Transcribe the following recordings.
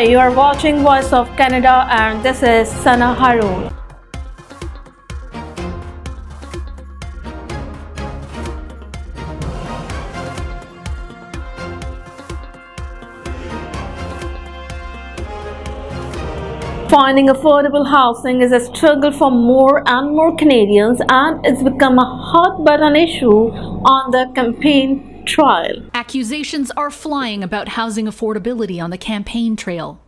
you are watching Voice of Canada and this is Sana Haroon. Finding affordable housing is a struggle for more and more Canadians, and it's become a hot button issue on the campaign trail. Accusations are flying about housing affordability on the campaign trail.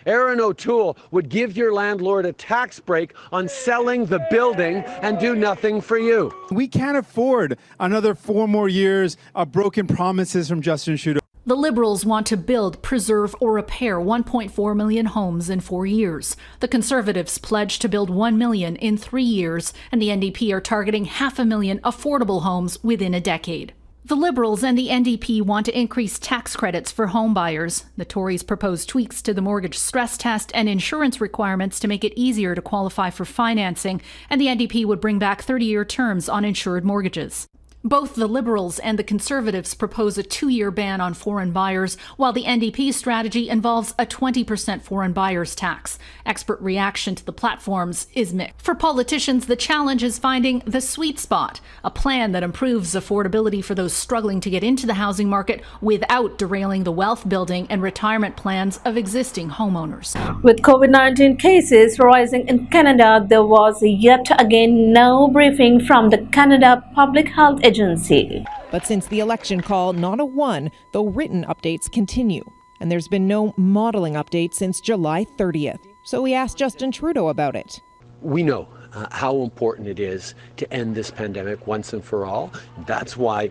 Haroon O'Toole would give your landlord a tax break on selling the building and do nothing for you. We can't afford another 4 more years of broken promises from Justin Trudeau. The Liberals want to build, preserve or repair 1.4 million homes in 4 years. The Conservatives pledged to build 1 million in 3 years, and the NDP are targeting 500,000 affordable homes within a decade. The Liberals and the NDP want to increase tax credits for home buyers. The Tories propose tweaks to the mortgage stress test and insurance requirements to make it easier to qualify for financing, and the NDP would bring back 30-year terms on insured mortgages. Both the Liberals and the Conservatives propose a 2-year ban on foreign buyers, while the NDP strategy involves a 20% foreign buyers tax. Expert reaction to the platforms is mixed. For politicians, the challenge is finding the sweet spot, a plan that improves affordability for those struggling to get into the housing market without derailing the wealth building and retirement plans of existing homeowners. With COVID-19 cases rising in Canada, there was yet again no briefing from the Canada Public Health Agency. But since the election call, not a one, though written updates continue. And there's been no modeling update since July 30th. So we asked Justin Trudeau about it. We know how important it is to end this pandemic once and for all. That's why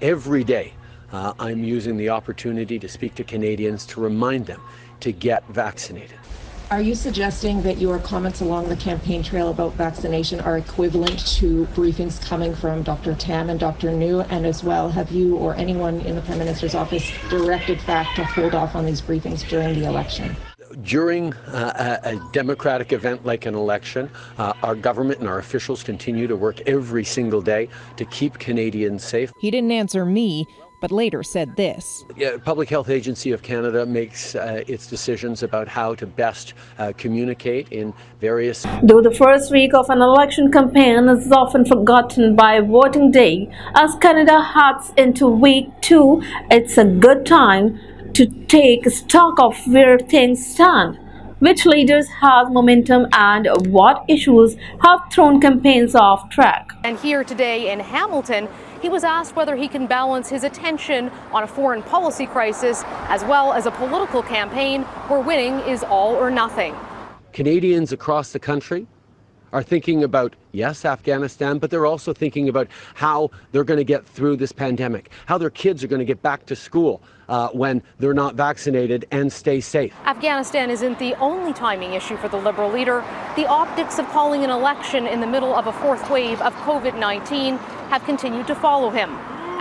every day I'm using the opportunity to speak to Canadians to remind them to get vaccinated. Are you suggesting that your comments along the campaign trail about vaccination are equivalent to briefings coming from Dr. Tam and Dr. New? And as well, have you or anyone in the Prime Minister's office directed FACT to hold off on these briefings during the election? During a democratic event like an election, our government and our officials continue to work every single day to keep Canadians safe. He didn't answer me, but later said this. Public Health Agency of Canada makes its decisions about how to best communicate in various... Though the first week of an election campaign is often forgotten by voting day, as Canada heads into week 2, it's a good time to take stock of where things stand, which leaders have momentum and what issues have thrown campaigns off track. And here today in Hamilton, he was asked whether he can balance his attention on a foreign policy crisis as well as a political campaign where winning is all or nothing. Canadians across the country are thinking about, yes, Afghanistan, but they're also thinking about how they're going to get through this pandemic, how their kids are going to get back to school when they're not vaccinated and stay safe. Afghanistan isn't the only timing issue for the Liberal leader. The optics of calling an election in the middle of a 4th wave of COVID-19 have continued to follow him.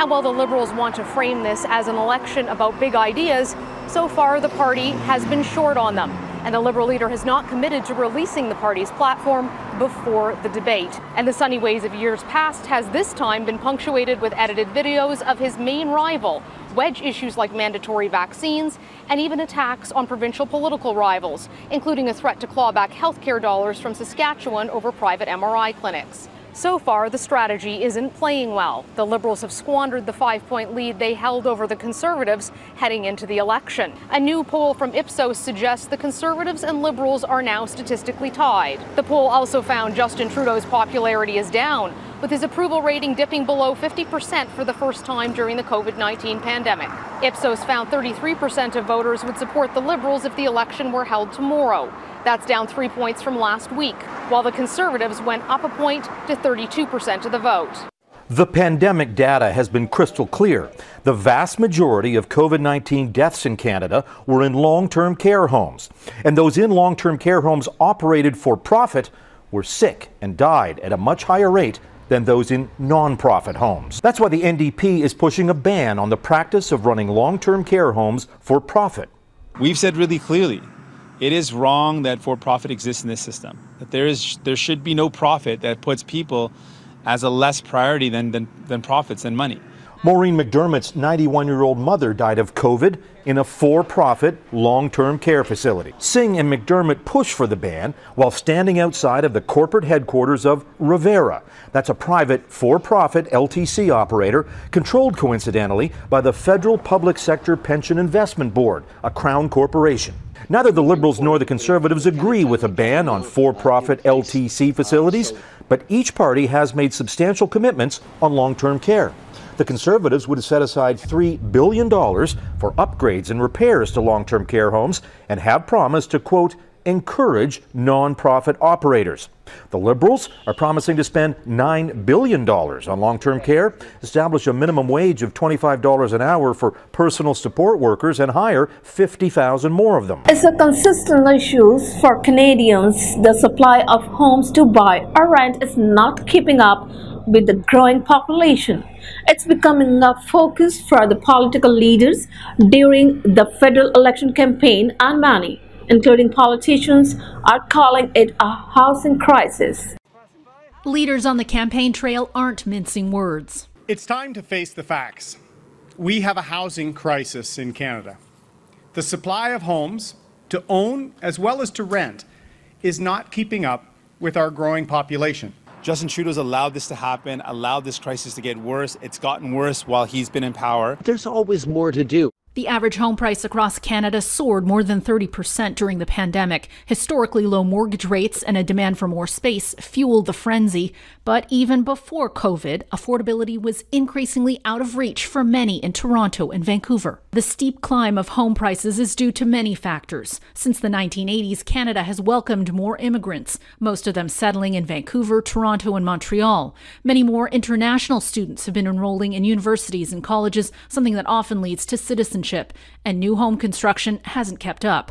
And while the Liberals want to frame this as an election about big ideas, so far the party has been short on them. And the Liberal leader has not committed to releasing the party's platform before the debate. And the sunny ways of years past has this time been punctuated with edited videos of his main rival, wedge issues like mandatory vaccines, and even attacks on provincial political rivals, including a threat to claw back healthcare dollars from Saskatchewan over private MRI clinics. So far, the strategy isn't playing well. The Liberals have squandered the 5-point lead they held over the Conservatives heading into the election. A new poll from Ipsos suggests the Conservatives and Liberals are now statistically tied. The poll also found Justin Trudeau's popularity is down, with his approval rating dipping below 50% for the first time during the COVID-19 pandemic. Ipsos found 33% of voters would support the Liberals if the election were held tomorrow. That's down 3 points from last week, while the Conservatives went up a point to 32% of the vote. The pandemic data has been crystal clear. The vast majority of COVID-19 deaths in Canada were in long-term care homes. And those in long-term care homes operated for profit were sick and died at a much higher rate than those in non-profit homes. That's why the NDP is pushing a ban on the practice of running long-term care homes for profit. We've said really clearly, it is wrong that for-profit exists in this system. That there should be no profit that puts people as a less priority than profits and money. Maureen McDermott's 91-year-old mother died of COVID in a for-profit long-term care facility. Singh and McDermott pushed for the ban while standing outside of the corporate headquarters of Rivera. That's a private for-profit LTC operator controlled, coincidentally, by the Federal Public Sector Pension Investment Board, a Crown corporation. Neither the Liberals nor the Conservatives agree with a ban on for-profit LTC facilities, but each party has made substantial commitments on long-term care. The Conservatives would have set aside $3 billion for upgrades and repairs to long-term care homes and have promised to, quote, encourage non-profit operators. The Liberals are promising to spend $9 billion on long-term care, establish a minimum wage of $25 an hour for personal support workers, and hire 50,000 more of them. It's a consistent issue for Canadians. The supply of homes to buy or rent is not keeping up with the growing population. It's becoming a focus for the political leaders during the federal election campaign, and many, including politicians, are calling it a housing crisis. Leaders on the campaign trail aren't mincing words. It's time to face the facts. We have a housing crisis in Canada. The supply of homes to own as well as to rent is not keeping up with our growing population. Justin Trudeau's allowed this to happen, allowed this crisis to get worse. It's gotten worse while he's been in power. There's always more to do. The average home price across Canada soared more than 30% during the pandemic. Historically low mortgage rates and a demand for more space fueled the frenzy. But even before COVID, affordability was increasingly out of reach for many in Toronto and Vancouver. The steep climb of home prices is due to many factors. Since the 1980s, Canada has welcomed more immigrants, most of them settling in Vancouver, Toronto, and Montreal. Many more international students have been enrolling in universities and colleges, something that often leads to citizenship. And new home construction hasn't kept up.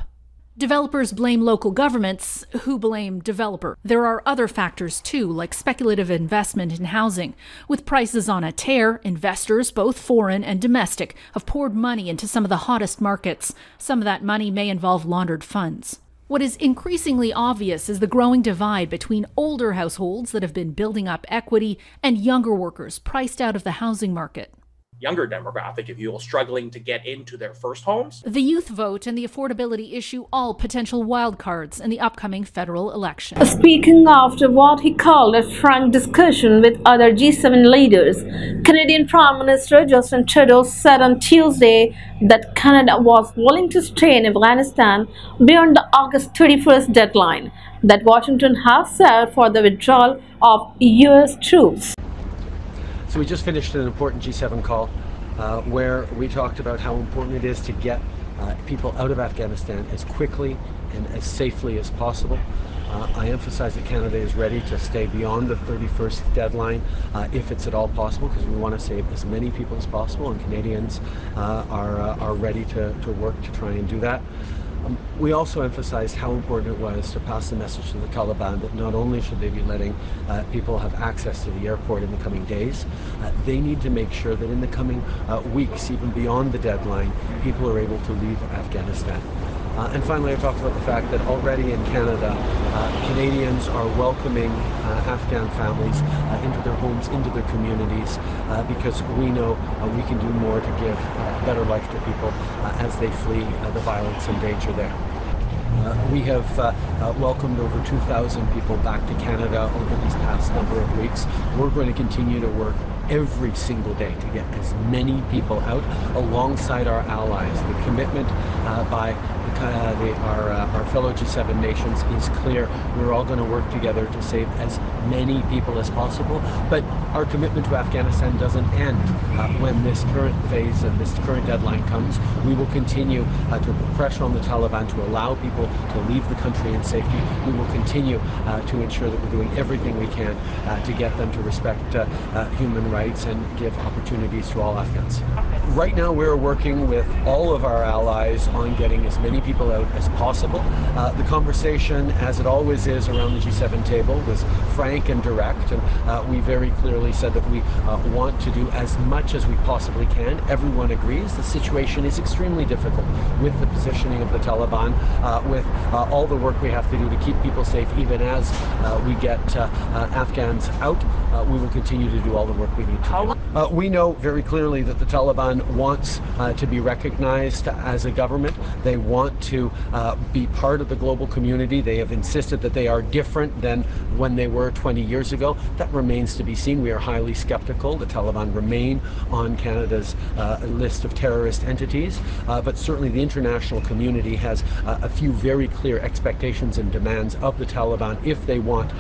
Developers blame local governments, who blame developer. There are other factors too, like speculative investment in housing. With prices on a tear, investors, both foreign and domestic, have poured money into some of the hottest markets. Some of that money may involve laundered funds. What is increasingly obvious is the growing divide between older households that have been building up equity and younger workers priced out of the housing market. Younger demographic, if you will, struggling to get into their first homes. The youth vote and the affordability issue all potential wildcards in the upcoming federal election. Speaking after what he called a frank discussion with other G7 leaders, Canadian Prime Minister Justin Trudeau said on Tuesday that Canada was willing to stay in Afghanistan beyond the August 31st deadline that Washington has set for the withdrawal of U.S. troops. So we just finished an important G7 call where we talked about how important it is to get people out of Afghanistan as quickly and as safely as possible. I emphasize that Canada is ready to stay beyond the 31st deadline if it's at all possible, because we want to save as many people as possible, and Canadians are ready to work to try and do that. We also emphasized how important it was to pass the message to the Taliban that not only should they be letting people have access to the airport in the coming days, they need to make sure that in the coming weeks, even beyond the deadline, people are able to leave Afghanistan. And finally, I talked about the fact that already in Canada, Canadians are welcoming Afghan families into their homes, into their communities, because we know we can do more to give a better life to people as they flee the violence and danger there. We have welcomed over 2,000 people back to Canada over these past number of weeks. We're going to continue to work every single day to get as many people out alongside our allies. The commitment by our fellow G7 nations is clear. We're all going to work together to save as many people as possible, but our commitment to Afghanistan doesn't end when this current phase and this current deadline comes. We will continue to put pressure on the Taliban to allow people to leave the country in safety. We will continue to ensure that we're doing everything we can to get them to respect human rights and give opportunities to all Afghans. Right now we're working with all of our allies on getting as many people out as possible. The conversation, as it always is around the G7 table, was frank and direct, and we very clearly said that we want to do as much as we possibly can. Everyone agrees the situation is extremely difficult with the positioning of the Taliban, with all the work we have to do to keep people safe, even as we get Afghans out. We will continue to do all the work we need to do. We know very clearly that the Taliban wants to be recognized as a government. They want to be part of the global community. They have insisted that they are different than when they were 20 years ago. That remains to be seen. We are highly skeptical. The Taliban remain on Canada's list of terrorist entities, but certainly the international community has a few very clear expectations and demands of the Taliban if they want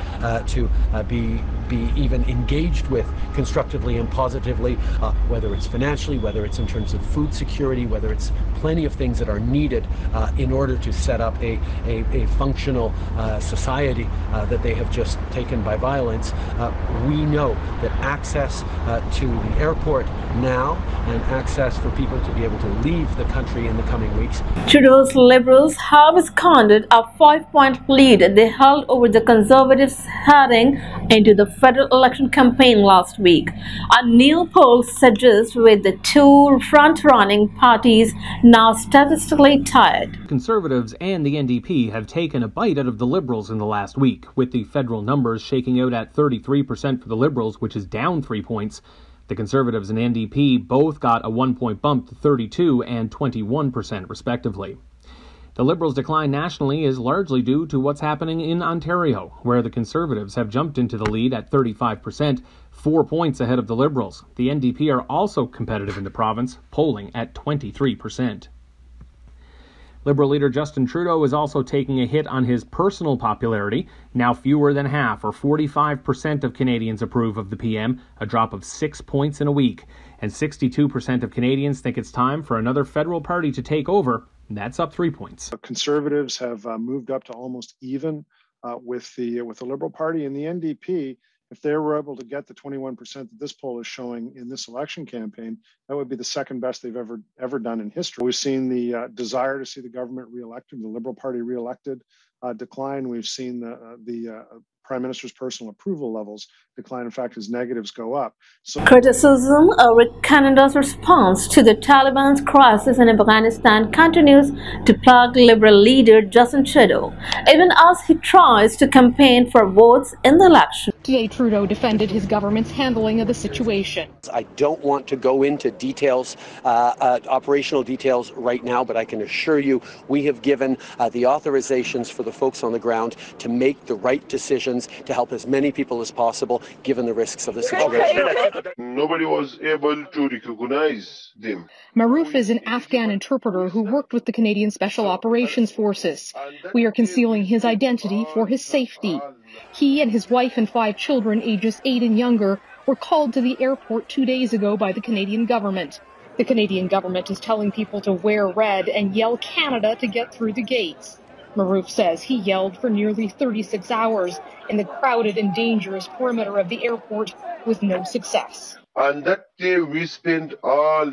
to be even engaged with constructively and positively, whether it's financially, whether it's in terms of food security, whether it's plenty of things that are needed in order to set up a functional society that they have just taken by violence. We know that access to the airport now and access for people to be able to leave the country in the coming weeks. Trudeau's Liberals have squandered a 5-point lead they held over the Conservatives heading into the federal election campaign last week. A new poll suggests with the two front-running parties now statistically tied. Conservatives and the NDP have taken a bite out of the Liberals in the last week, with the federal numbers shaking out at 33% for the Liberals, which is down 3 points. The Conservatives and NDP both got a 1-point bump to 32 and 21% respectively. The Liberals' decline nationally is largely due to what's happening in Ontario, where the Conservatives have jumped into the lead at 35%, 4 points ahead of the Liberals. The NDP are also competitive in the province, polling at 23%. Liberal leader Justin Trudeau is also taking a hit on his personal popularity. Now fewer than half, or 45% of Canadians approve of the PM, a drop of 6 points in a week. And 62% of Canadians think it's time for another federal party to take over. That's up 3 points. Conservatives have moved up to almost even with the Liberal Party, and the NDP. If they were able to get the 21% that this poll is showing in this election campaign, that would be the second best they've ever done in history. We've seen the desire to see the government reelected, the Liberal Party reelected, decline. We've seen the Prime Minister's personal approval levels decline. In fact, his negatives go up. So criticism over Canada's response to the Taliban's crisis in Afghanistan continues to plague Liberal leader Justin Trudeau, even as he tries to campaign for votes in the election. Today, Trudeau defended his government's handling of the situation. I don't want to go into details, operational details right now, but I can assure you we have given the authorizations for the folks on the ground to make the right decisions to help as many people as possible, given the risks of the situation. Nobody was able to recognize them. Maroof is an Afghan interpreter who worked with the Canadian Special Operations Forces. We are concealing his identity for his safety. He and his wife and 5 children, ages 8 and younger, were called to the airport 2 days ago by the Canadian government. The Canadian government is telling people to wear red and yell Canada to get through the gates. Maroof says he yelled for nearly 36 hours in the crowded and dangerous perimeter of the airport with no success. And that day we spent all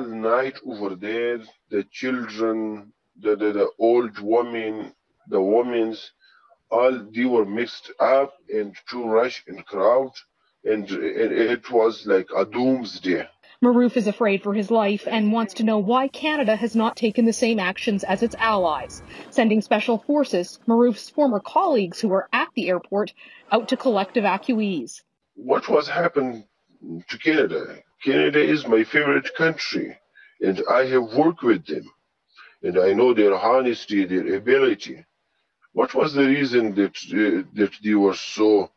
night over there. The children, the old women, the women, all they were mixed up and too rush and crowd, and it was like a doomsday. Maroof is afraid for his life and wants to know why Canada has not taken the same actions as its allies, sending special forces, Maroof's former colleagues who were at the airport, out to collect evacuees. What was happened to Canada? Canada is my favorite country, and I have worked with them, and I know their honesty, their ability. What was the reason that they were so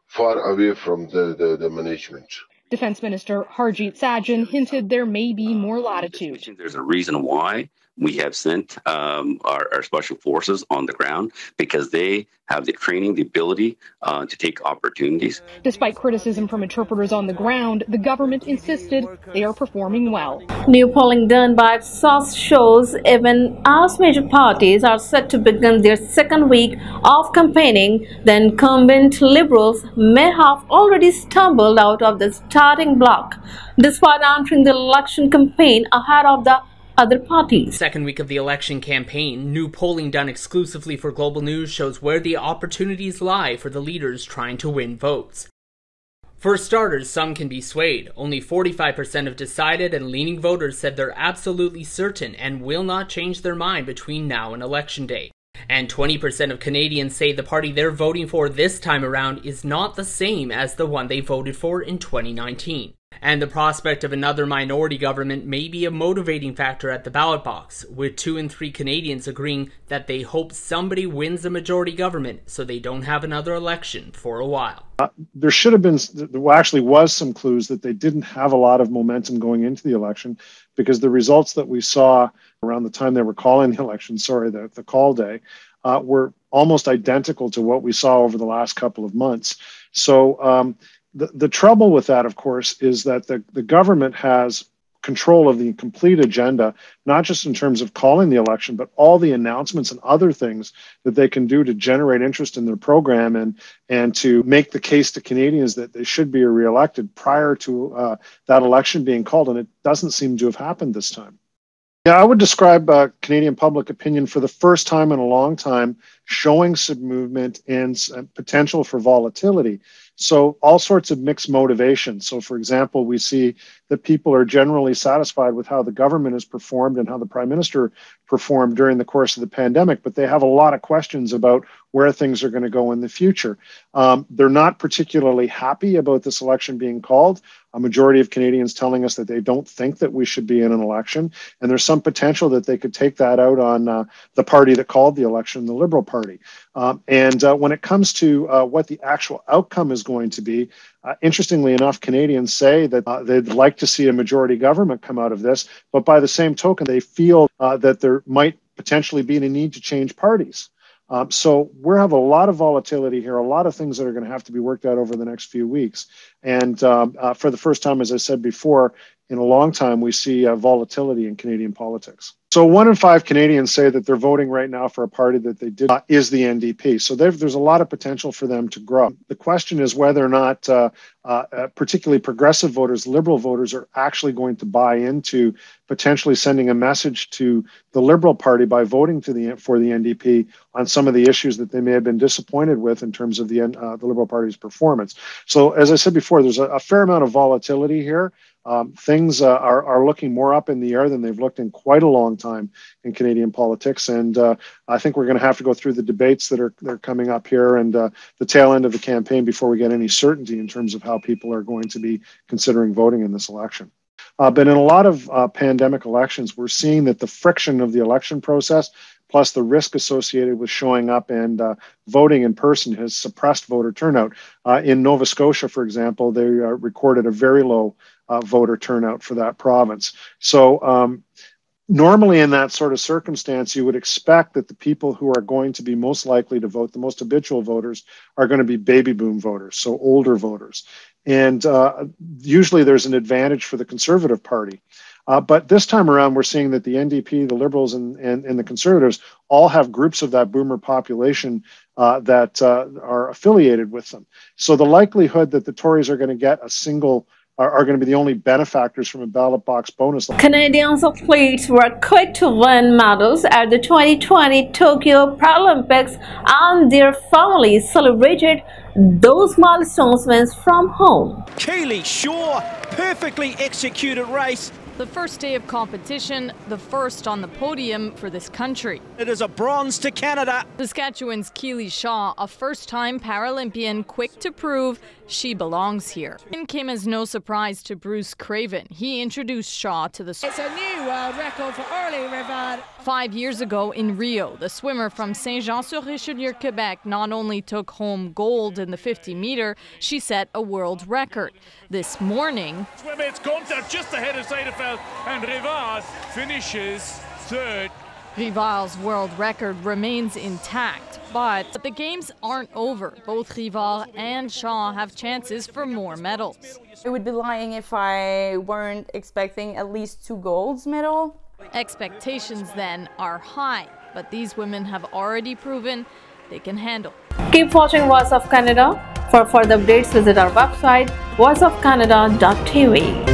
far away from the management? Defense Minister Harjit Sajjan hinted there may be more latitude. There's a reason why we have sent our special forces on the ground, because they have the training, the ability to take opportunities. Despite criticism from interpreters on the ground, the government insisted they are performing well. New polling done by VOC shows even as major parties are set to begin their second week of campaigning, the incumbent Liberals may have already stumbled out of the starting block, despite entering the election campaign ahead of the other parties. Second week of the election campaign, new polling done exclusively for Global News shows where the opportunities lie for the leaders trying to win votes. For starters, some can be swayed. Only 45% of decided and leaning voters said they're absolutely certain and will not change their mind between now and Election Day. And 20% of Canadians say the party they're voting for this time around is not the same as the one they voted for in 2019. And the prospect of another minority government may be a motivating factor at the ballot box, with 2 in 3 Canadians agreeing that they hope somebody wins a majority government so they don't have another election for a while. There should have been, there actually was some clues that they didn't have a lot of momentum going into the election, because the results that we saw around the time they were calling the election, the call day, were almost identical to what we saw over the last couple of months. So the trouble with that, of course, is that the government has control of the complete agenda, not just in terms of calling the election, but all the announcements and other things that they can do to generate interest in their program and to make the case to Canadians that they should be reelected prior to that election being called. And it doesn't seem to have happened this time. Yeah, I would describe Canadian public opinion for the first time in a long time showing some movement and potential for volatility. So all sorts of mixed motivations. So, for example, we see that people are generally satisfied with how the government has performed and how the Prime Minister performed during the course of the pandemic, but they have a lot of questions about where things are going to go in the future. They're not particularly happy about this election being called. A majority of Canadians telling us that they don't think that we should be in an election, and there's some potential that they could take that out on the party that called the election, the Liberal Party. And when it comes to what the actual outcome is going to be, interestingly enough, Canadians say that they'd like to see a majority government come out of this, but by the same token, they feel that there might potentially be a need to change parties. So we have a lot of volatility here, a lot of things that are going to have to be worked out over the next few weeks. And for the first time, as I said before, in a long time, we see volatility in Canadian politics. So 1 in 5 Canadians say that they're voting right now for a party that they did is the NDP. So there's a lot of potential for them to grow. The question is whether or not particularly progressive voters, Liberal voters, are actually going to buy into potentially sending a message to the Liberal Party by voting for the NDP on some of the issues that they may have been disappointed with in terms of the Liberal Party's performance. So as I said before, there's a fair amount of volatility here. Things are looking more up in the air than they've looked in quite a long time in Canadian politics. And I think we're going to have to go through the debates that are coming up here and the tail end of the campaign before we get any certainty in terms of how people are going to be considering voting in this election. But in a lot of pandemic elections, we're seeing that the friction of the election process plus the risk associated with showing up and voting in person has suppressed voter turnout. In Nova Scotia, for example, they recorded a very low voter turnout for that province. So normally in that sort of circumstance, you would expect that the people who are going to be most likely to vote, the most habitual voters, are going to be baby boom voters, so older voters. And usually there's an advantage for the Conservative Party. But this time around, we're seeing that the NDP, the Liberals, and the Conservatives all have groups of that boomer population that are affiliated with them. So the likelihood that the Tories are going to get are going to be the only benefactors from a ballot box bonus. Canadian athletes were quick to win medals at the 2020 Tokyo Paralympics, and their families celebrated those milestone wins from home. Keely Shaw, perfectly executed race. The first day of competition, the first on the podium for this country. It is a bronze to Canada. Saskatchewan's Keely Shaw, a first-time Paralympian, quick to prove she belongs here. It came as no surprise to Bruce Craven. He introduced Shaw to the sport. It's a new world record for early Rivard. 5 years ago in Rio, the swimmer from Saint-Jean-sur-Richelieu, Quebec, not only took home gold in the 50-meter, she set a world record. This morning, It's Gunther just ahead of Seidenfeld, and Rivard finishes third. Rivard's world record remains intact, but the games aren't over. Both Rivard and Shaw have chances for more medals. It would be lying if I weren't expecting at least 2 gold medals. Expectations then are high, but these women have already proven they can handle. Keep watching Voice of Canada. For further updates, visit our website voiceofcanada.tv.